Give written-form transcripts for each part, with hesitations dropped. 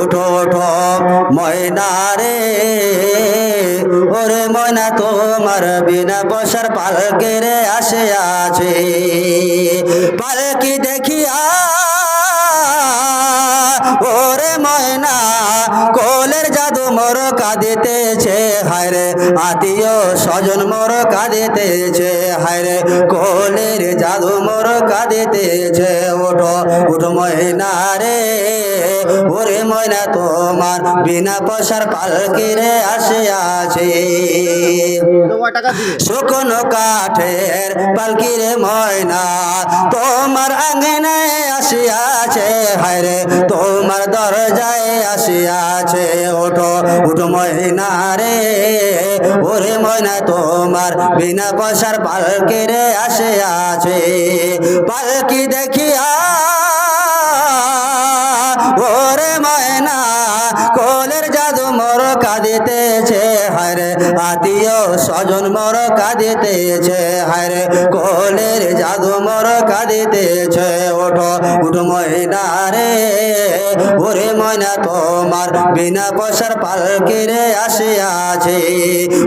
উঠো উঠো ময়না রে, ওরে ময়না তোমার বিনা পয়সার পালকি রে আসে আছে। পালকি দেখিয়া ওরে ময়না কোলের জাদু মোর কাঁদিতেছে, হায়রে আত্মীয় স্বজন মোর কাঁদিতেছে, হায়রে কোলের জাদু মোর কাঁদিতেছে। ওঠো উঠো ময়না রে, ওরে ময়না তোমার বিনা পয়সার পালকি রে আসে আছে। শুকনো কাঠের পালকি রে ময়না তোমার আঙ্গনায় আসিয়াছে, হায়রে তোমার দরজায় আসিয়াছে। ওঠো উঠো ময়না রে, ওরে ময়না তোমার বিনা পয়সার পালকি রে আসিয়াছে। পালকি দেখিয়া ওরে ময়না কোলের জাদু মোর কাঁদিতেছে, হায়রে আত্মীয় স্বজন মোর কাঁদিতেছে, হায়রে কোলের জাদু মোর কাঁদিতেছে। ওঠো উঠো ময়না রে, ওরে ময়না তোমার বিনা পয়সার পালকি রে আসিয়াছে।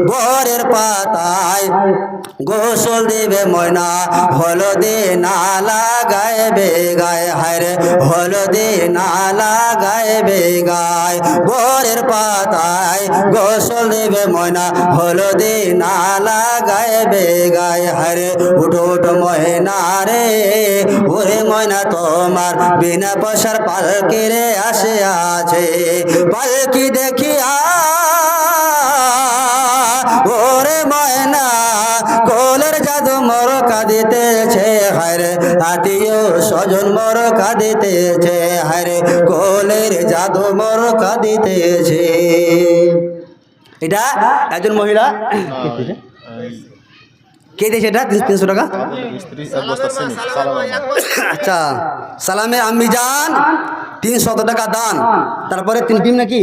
বরের পাতায় গোসল দিবে ময়না, হলদে না লাগাইবে গায়ে, হায়রে হলদে না লাগাইবে গায়ে। বরের পাতায় গোসল দিবে ময়না, হলদে না লাগাইবে গায়ে, হায়রে উঠো উঠো ময়না রে, ওরে ময়না তোমার বিনা পয়সার পালকি রে আসে আছে। পালকি দেখিয়া ওরে ময়না কোলের জাদু মোর কাঁদিতেছে, হায়রে আত্মীয় স্বজন মোর কাঁদিতেছে, হায়রে কোলের জাদু মোর কাঁদিতেছে। এটা একজন মহিলা কে দিয়েছে এটা 300 টাকা। আচ্ছা সালামে আম্মি যান 300 টাকা দান, তারপরে 3 ডিম নাকি